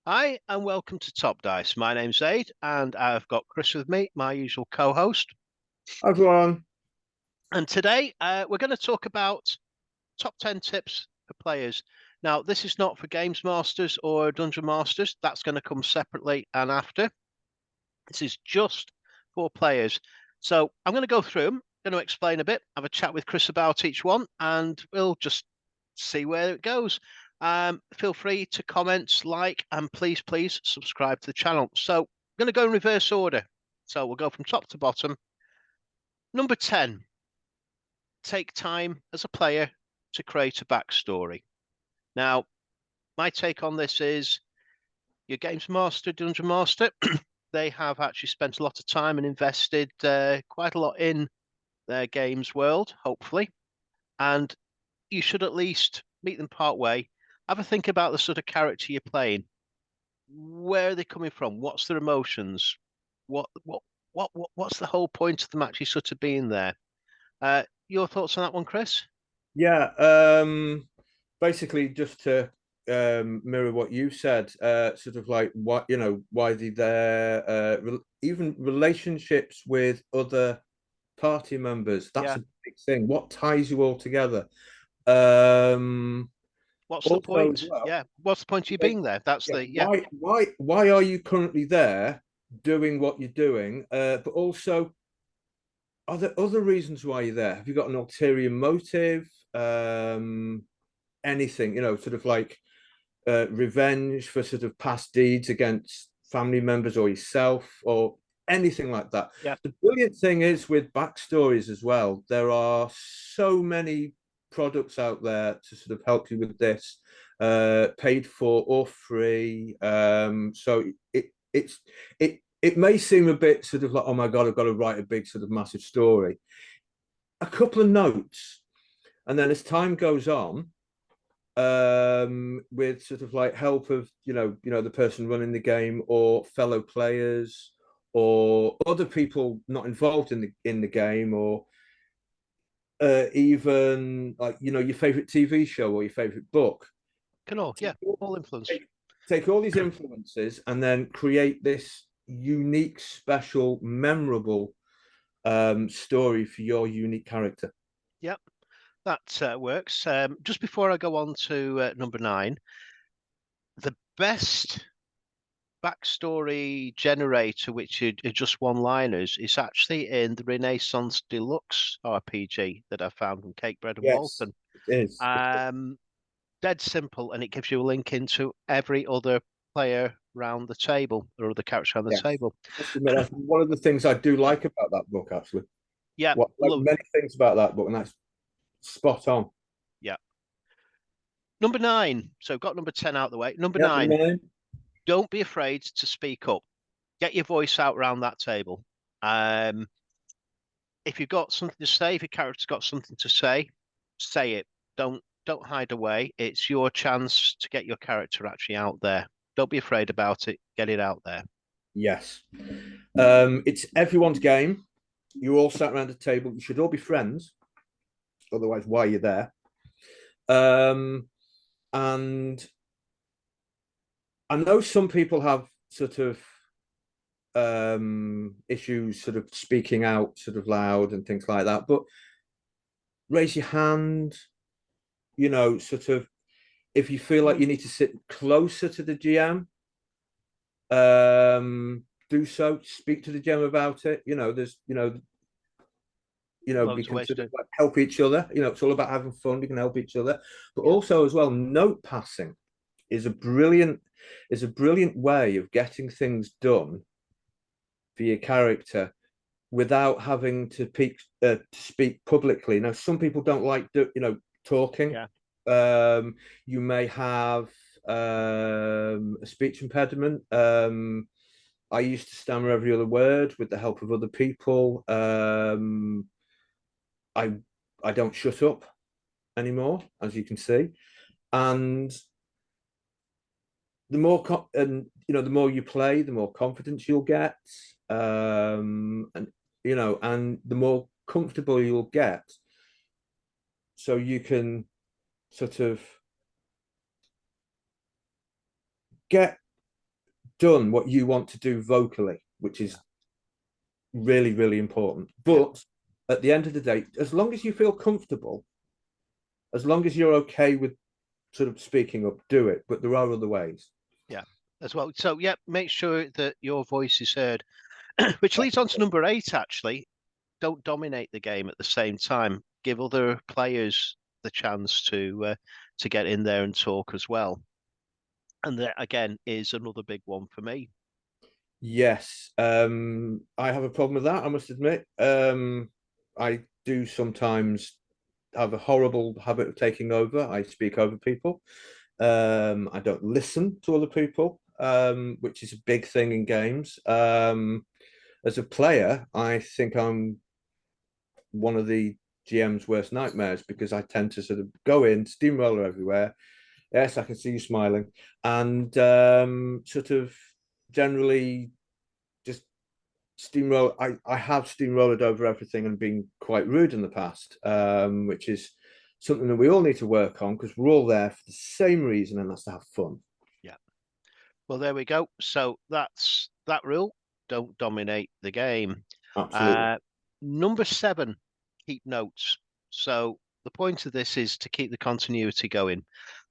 Hi, and welcome to Top Dice. My name's Zaid, and I've got Chris with me, my usual co-host. Hi, everyone. And today, we're going to talk about top 10 tips for players. Now, this is not for Games Masters or Dungeon Masters. That's going to come separately and after. This is just for players. So I'm going to go through them, going to explain a bit, have a chat with Chris about each one, and we'll just see where it goes. Feel free to comment, like, and please subscribe to the channel. So I'm going to go in reverse order. So we'll go from top to bottom. Number 10, take time as a player to create a backstory. Now, my take on this is your Games Master, Dungeon Master, they have actually spent a lot of time and invested quite a lot in their games world, hopefully. And you should at least meet them part way. Have a think about the sort of character you're playing. Where are they coming from? What's their emotions? What's the whole point of them actually sort of being there? Your thoughts on that one, Chris? Yeah, basically just to mirror what you said, sort of like what why they're even relationships with other party members. That's Yeah. a big thing. What ties you all together? Um, What's the Also as point? well, Yeah. What's the point of you being there? That's yeah, the yeah. why are you currently there doing what you're doing? But also, are there other reasons why you're there? Have you got an ulterior motive? Anything, sort of like revenge for sort of past deeds against family members or yourself or anything like that. Yeah. The brilliant thing is with backstories as well, there are so many products out there to sort of help you with this, paid for or free. So it may seem a bit sort of like, oh my God, I've got to write a big sort of massive story. A couple of notes, and then as time goes on, with sort of like help of the person running the game or fellow players or other people not involved in the game, or even like your favorite TV show or your favorite book. Can all, take yeah, all, all influence. take, take all these influences and then create this unique, special, memorable story for your unique character. Yep, that works. Just before I go on to number 9, the best backstory generator, which are just one-liners, is actually in the Renaissance Deluxe RPG that I found from Cake Bread and Yes, Walton. it is. Um, Dead simple, and it gives you a link into every other player around the table or other character around the Yes. table. I must admit, that's one of the things I do Yeah, like about that book, actually. yeah, What like love, many things about that book, and that's spot on. yeah. Number 9. So got number 10 out of the way. Number Yeah, number 9. nine. Don't be afraid to speak up. Get your voice out around that table. Um, if you've got something to say, if your character's got something to say it. Don't hide away. It's your chance to get your character actually out there. Don't be afraid about it. Get it out there. Yes. It's everyone's game. You all sat around a table. You should all be friends. Otherwise, why are you there? Um, and I know some people have sort of issues sort of speaking out sort of loud and things like that, but raise your hand, sort of if you feel like you need to sit closer to the GM, do so. Speak to the GM about it. There's we Loads of can ways sort to of do it. like help each other. It's all about having fun. We can help each other, but Yeah. also as well, note passing is a brilliant way of getting things done for your character without having to speak publicly. Now, some people don't like talking. Yeah. You may have a speech impediment. I used to stammer every other word with the help of other people. I I don't shut up anymore, as you can see, and the more you play, the more confidence you'll get, and the more comfortable you'll get, so you can sort of get done what you want to do vocally, which is really, really important. But at the end of the day, as long as you feel comfortable, as long as you're okay with sort of speaking up, do it. But there are other ways. Yeah, as well. So yeah, make sure that your voice is heard, which leads on to number 8. Actually, don't dominate the game at the same time. Give other players the chance to get in there and talk as well. And that again is another big one for me. Yes, I have a problem with that, I must admit. I do sometimes have a horrible habit of taking over. I speak over people. I don't listen to other people, which is a big thing in games. As a player, I think I'm one of the GM's worst nightmares because I tend to sort of go in, steamroller everywhere. Yes, I can see you smiling, and sort of generally just steamroll. I have steamrolled over everything and been quite rude in the past, which is something that we all need to work on because we're all there for the same reason, and that's to have fun. Yeah. Well, there we go. So that's that rule. Don't dominate the game. Absolutely. Uh, Number 7, keep notes. So the point of this is to keep the continuity going.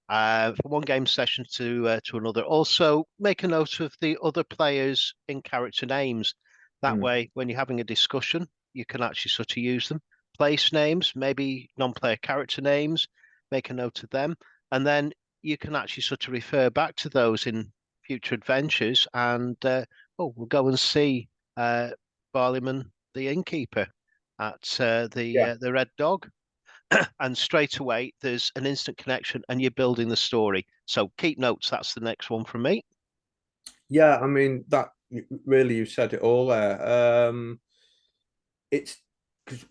From one game session to another. Also, make a note of the other players in character names. That Mm. way, when you're having a discussion, you can actually sort of use them. Place names, maybe non-player character names. Make a note of them, and then you can actually sort of refer back to those in future adventures. And we'll go and see Barleyman, the innkeeper, at Yeah. the Red Dog, and straight away there's an instant connection and you're building the story. So keep notes. That's the next one from me. Yeah, I mean that really you said it all there. It's because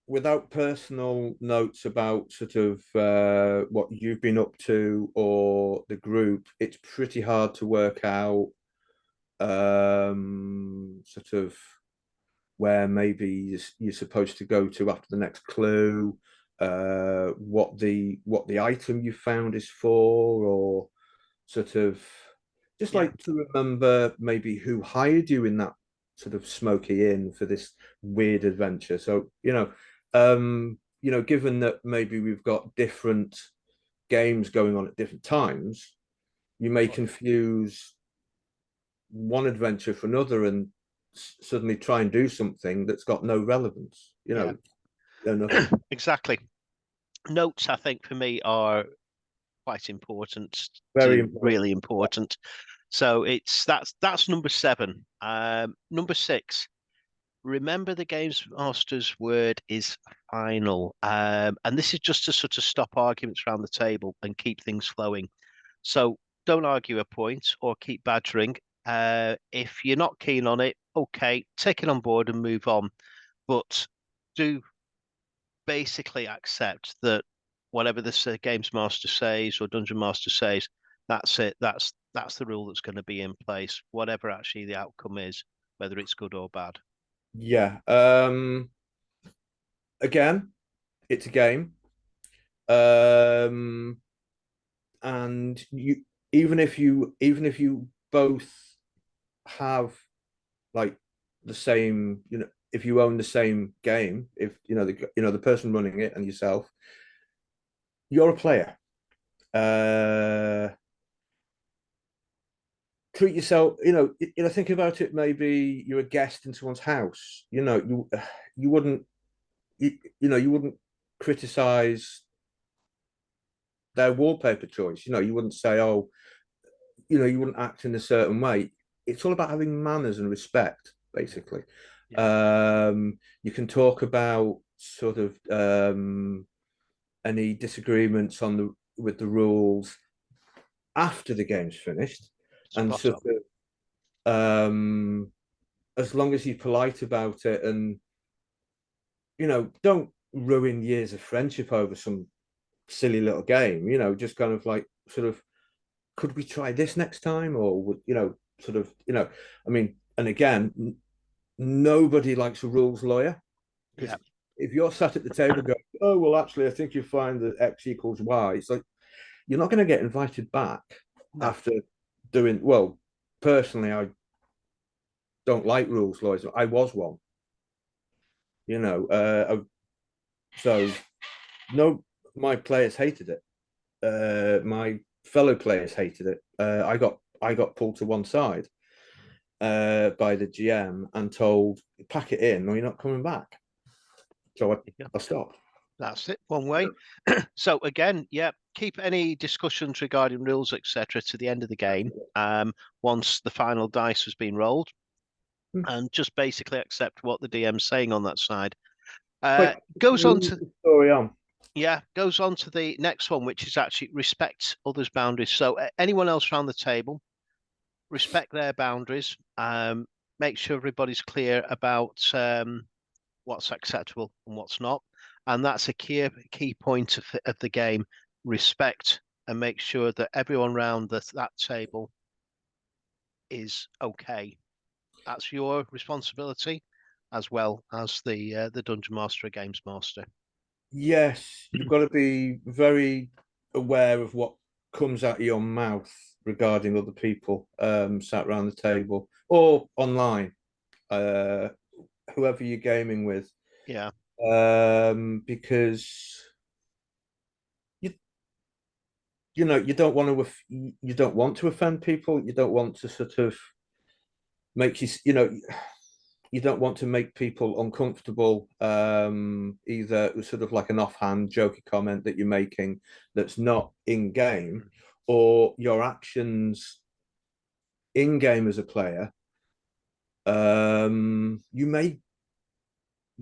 without personal notes about sort of what you've been up to or the group, it's pretty hard to work out sort of where maybe you're supposed to go to after the next clue, what the item you found is for, or sort of just Yeah, like to remember maybe who hired you in that sort of smoky inn for this weird adventure. So, given that maybe we've got different games going on at different times, you may confuse one adventure for another and suddenly try and do something that's got no relevance. yeah, Nothing. exactly. Notes, I think, for me are quite important, Very to important. really important. So that's number 7. Number 6. Remember the games master's word is final. And this is just to sort of stop arguments around the table and keep things flowing. So don't argue a point or keep badgering. If you're not keen on it, okay, take it on board and move on. But do basically accept that whatever this games master says or dungeon master says, that's it. That's the rule that's going to be in place, whatever actually the outcome is, whether it's good or bad. Yeah. Again, it's a game. Um, and even if you both have like the same, if you own the same game, if the person running it and yourself, you're a player. Uh, Treat yourself. Think about it. Maybe you're a guest in someone's house. You wouldn't you wouldn't criticize their wallpaper choice. You wouldn't say, oh, you wouldn't act in a certain way. It's all about having manners and respect, basically. Yeah. You can talk about sort of any disagreements with the rules after the game's finished, and Spot sort on. of as long as you're polite about it, and don't ruin years of friendship over some silly little game. Just kind of like sort of, could we try this next time, or would sort of I mean, and again, nobody likes a rules lawyer, because Yeah. if you're sat at the table going, oh well, actually, I think you find that X equals Y, it's like you're not going to get invited back No. after doing well. personally, I don't like rules lawyers. I was one, you know. So no, my players hated it. My fellow players hated it. I got pulled to one side by the GM and told, pack it in or you're not coming back. So I stopped. That's it, one way. So again, yeah, keep any discussions regarding rules, etc., to the end of the game. Once the final dice has been rolled, and just basically accept what the DM's saying on that side. Wait, Goes on to story on. Yeah, goes on to the next one, which is actually respect others' boundaries. So anyone else around the table, respect their boundaries. Make sure everybody's clear about what's acceptable and what's not, and that's a key point of the game. Respect and make sure that everyone around that table is okay. That's your responsibility, as well as the dungeon master or games master. Yes, you've got to be very aware of what comes out of your mouth regarding other people sat around the table or online, uh, whoever you're gaming with. Yeah. Because you know you don't want to offend people. You don't want to sort of make you know you don't want to make people uncomfortable. Either sort of like an offhand jokey comment that you're making that's not in game, or your actions in game as a player. You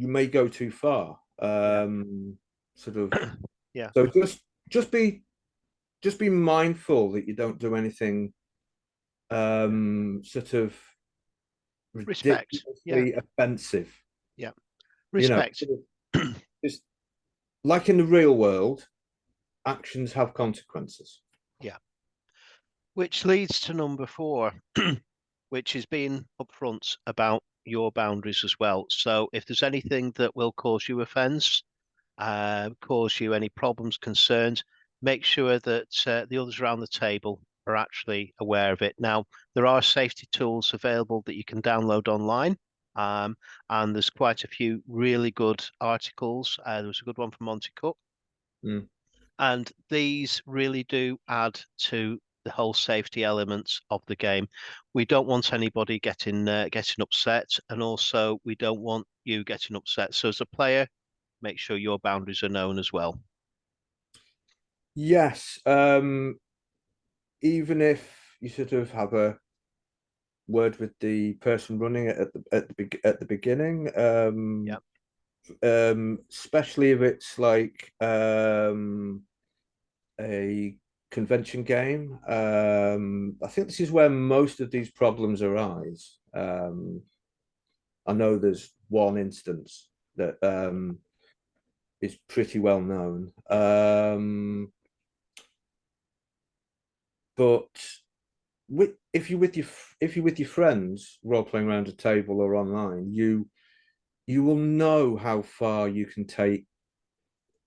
may go too far. Sort of. Yeah. So just be just be mindful that you don't do anything sort of Respect. Yeah. ridiculously offensive. Yeah. You know, Respect. just like in the real world, actions have consequences. Yeah. Which leads to number 4, which is being upfront about your boundaries as well. So if there's anything that will cause you offence, cause you any problems, concerns, make sure that the others around the table are actually aware of it. Now, there are safety tools available that you can download online. And there's quite a few really good articles. There was a good one from Monty Cook. Mm. And these really do add to the whole safety elements of the game. We don't want anybody getting upset, and also we don't want you getting upset. So as a player, make sure your boundaries are known as well. Yes, even if you sort of have a word with the person running it at the beginning, Yeah, especially if it's like a convention game. I think this is where most of these problems arise. I know there's one instance that is pretty well known. But if you're with your friends role playing around a table or online, you will know how far you can take.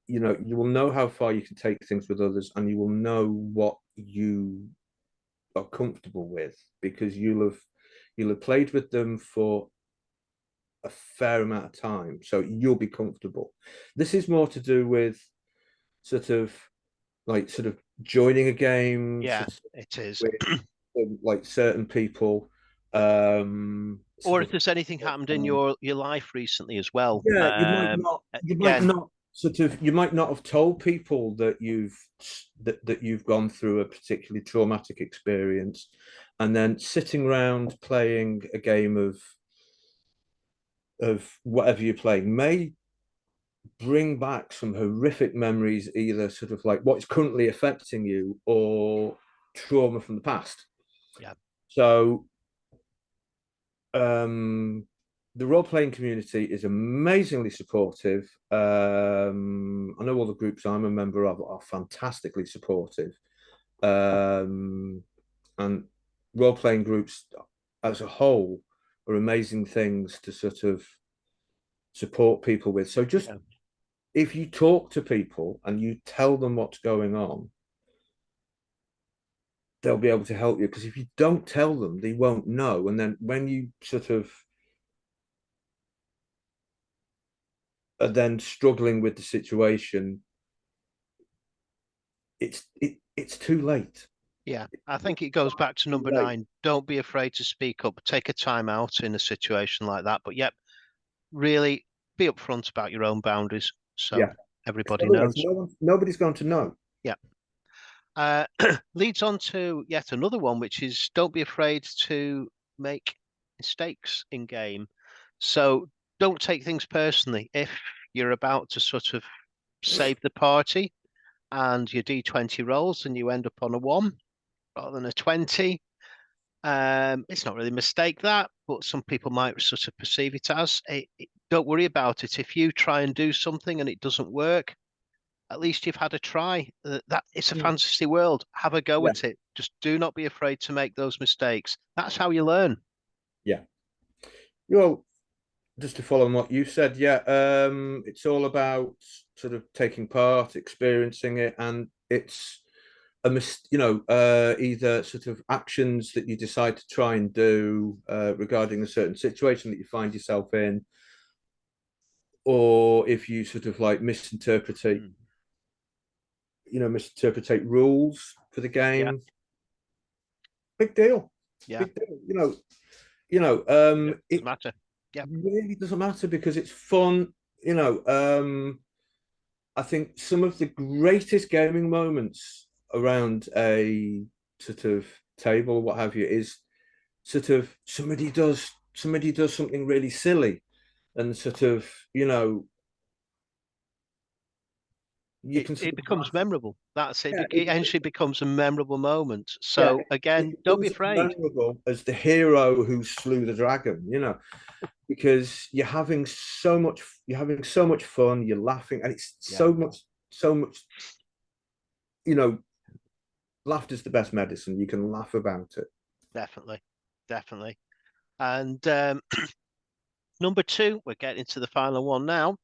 You know, you will know how far you can take things with others, and you will know what you are comfortable with because you'll have played with them for a fair amount of time, so you'll be comfortable. This is more to do with sort of sort of joining a game, yeah, sort of it is. with like certain people. Or Sort if of there's anything happened in your life recently as well. yeah, Again, you might not have told people that you've gone through a particularly traumatic experience, and then sitting around playing a game of whatever you're playing may bring back some horrific memories, either sort of like what's currently affecting you or trauma from the past. yeah, So the role playing community is amazingly supportive. I know all the groups I'm a member of are fantastically supportive. And role playing groups as a whole are amazing things to sort of support people with. So just yeah, if you talk to people and you tell them what's going on, they'll be able to help you, because if you don't tell them, they won't know. And then when you sort of are then struggling with the situation, it's too late. Yeah, I think it goes back to Too number late. 9. Don't be afraid to speak up. Take a time out in a situation like that. But yep, really be upfront about your own boundaries so Yeah. everybody Otherwise, knows. nobody's going to know. Yeah. Uh, leads on to yet another one, which is don't be afraid to make mistakes in game. So don't take things personally. If you're about to sort of save the party and your D20 rolls and you end up on a 1 rather than a 20, it's not really a mistake that, but some people might sort of perceive it as. Don't worry about it. If you try and do something and it doesn't work, at least you've had a try. That it's a Mm. fantasy world. Have a go Yeah. at it. Just do not be afraid to make those mistakes. That's how you learn. Yeah. Well, just to follow on what you said, yeah, it's all about sort of taking part, experiencing it, and it's either sort of actions that you decide to try and do regarding a certain situation that you find yourself in, or if you sort of like Mm. misinterpretate rules for the Yeah, game. Big deal. yeah. Big deal. Doesn't It matter. Yeah, really doesn't matter because it's fun. I think some of the greatest gaming moments around a sort of table or what have you is sort of somebody does something really silly, and sort of you can sort it of becomes laugh. memorable. That's it. Yeah, It actually becomes a memorable moment. yeah, So again, it don't be becomes as afraid. memorable as the hero who slew the dragon. Because you're having so much fun, you're laughing, and it's Yeah, so much. You know, laughter's the best medicine. You can laugh about it. definitely, definitely. And number 2, we're getting to the final one now.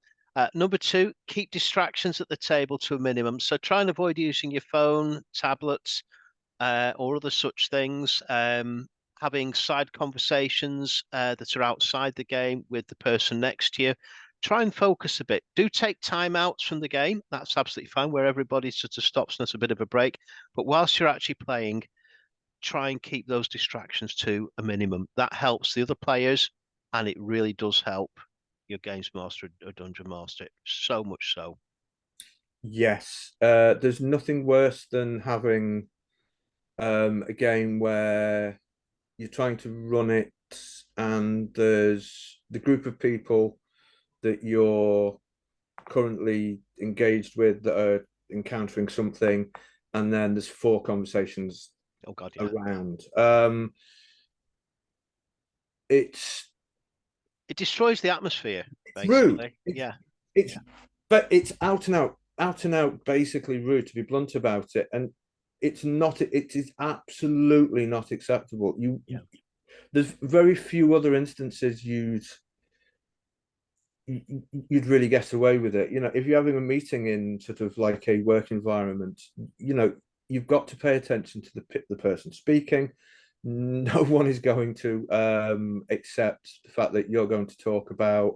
Number 2, keep distractions at the table to a minimum. So try and avoid using your phone, tablets, or other such things. Having side conversations that are outside the game with the person next to you. Try and focus a bit. Do take time outs from the game. That's absolutely fine, where everybody sort of stops and has a bit of a break. But whilst you're actually playing, try and keep those distractions to a minimum. That helps the other players, and it really does help your games master or dungeon master so much so. Yes, there's nothing worse than having a game where you're trying to run it, and there's the group of people that you're currently engaged with that are encountering something, and then there's four conversations Oh God, yeah. around. It's It destroys the atmosphere, it's rude. basically. It's Yeah, it's yeah, but it's out and out, basically rude, to be blunt about it, and it's not. It is absolutely not acceptable. yeah, There's very few other instances you'd really get away with it. If you're having a meeting in sort of like a work environment, you've got to pay attention to the person speaking. No one is going to accept the fact that you're going to talk about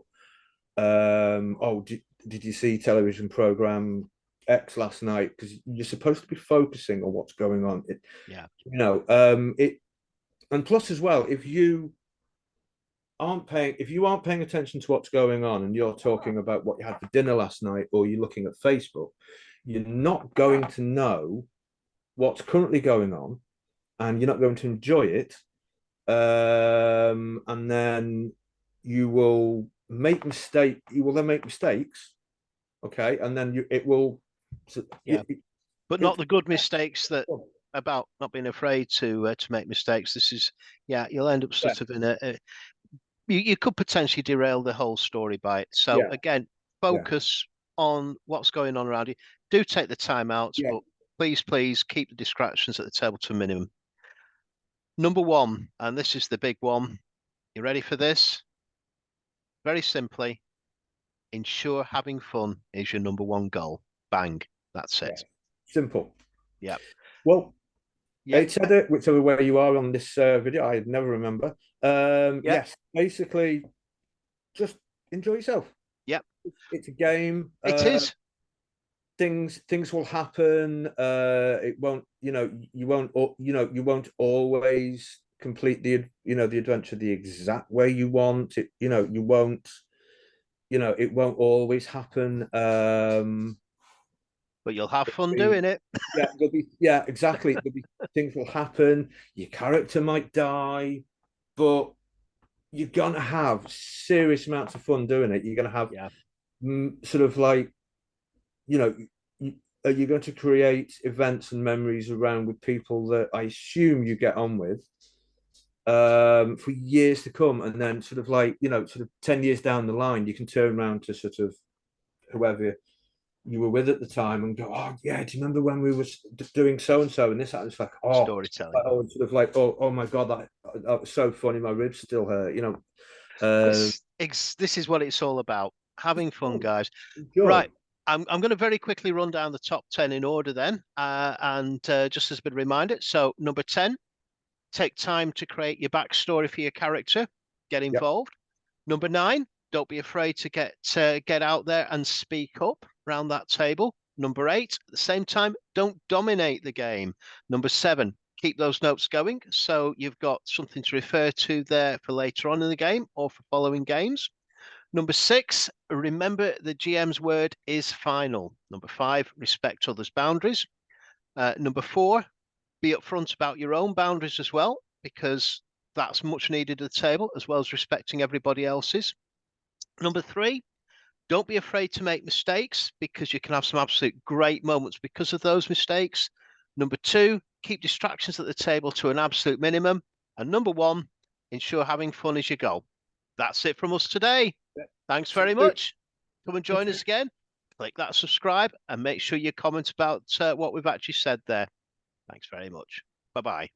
did you see television program X last night, because you're supposed to be focusing on what's going on. yeah, It and plus as well, if you aren't paying attention to what's going on and you're talking about what you had for dinner last night, or you're looking at Facebook, you're not going to know what's currently going on, and you're not going to enjoy it. And then you will then make mistakes. Okay, and then it will so yeah. But not it's the good mistakes that about not being afraid to make mistakes. This is, yeah, you'll end up yeah, sort of in you could potentially derail the whole story by it. So yeah, again, yeah, focus on what's going on around you. Do take the time out, yeah, but please keep the distractions at the table to a minimum. Number 1, and this is the big one. You ready for this? Very simply, ensure having fun is your number 1 goal. Bang. That's yeah. it. Simple. Yeah. Well, Yeah. edit, whichever way you are on this video, I never remember. Yeah. Yes, basically, just enjoy yourself. Yeah. It's a game. It is. Things will happen. It won't, you won't always complete the adventure the exact way you want it. You won't, it won't always happen. But you'll have fun doing it. Yeah, exactly. There'll be things will happen. Your character might die, but you're gonna have serious amounts of fun doing it. You're gonna have Yeah. sort of like, you're going to create events and memories around with people that I assume you get on with for years to come, and then sort of like, sort of 10 years down the line, you can turn around to sort of whoever you were with at the time and go, oh yeah, do you remember when we were doing so and so and this? It's like, Storytelling. sort of like, oh my god, that was so funny, my ribs still hurt. This is what it's all about. Having fun, guys. Enjoy. Right. I'm going to very quickly run down the top 10 in order then. And just as a bit of a reminder. So number 10, take time to create your backstory for your character. Get Yep. involved. Number 9, don't be afraid to get out there and speak up around that table. Number 8, at the same time, don't dominate the game. Number 7, keep those notes going so you've got something to refer to there for later on in the game or for following games. Number 6, remember the GM's word is final. Number 5, respect others' boundaries. Number 4, be upfront about your own boundaries as well, because that's much needed at the table, as well as respecting everybody else's. Number 3, don't be afraid to make mistakes, because you can have some absolute great moments because of those mistakes. Number 2, keep distractions at the table to an absolute minimum. And number 1, ensure having fun is your goal. That's it from us today. Thanks very much. Come and join us again. Click that subscribe and make sure you comment about what we've actually said there. Thanks very much. Bye-bye.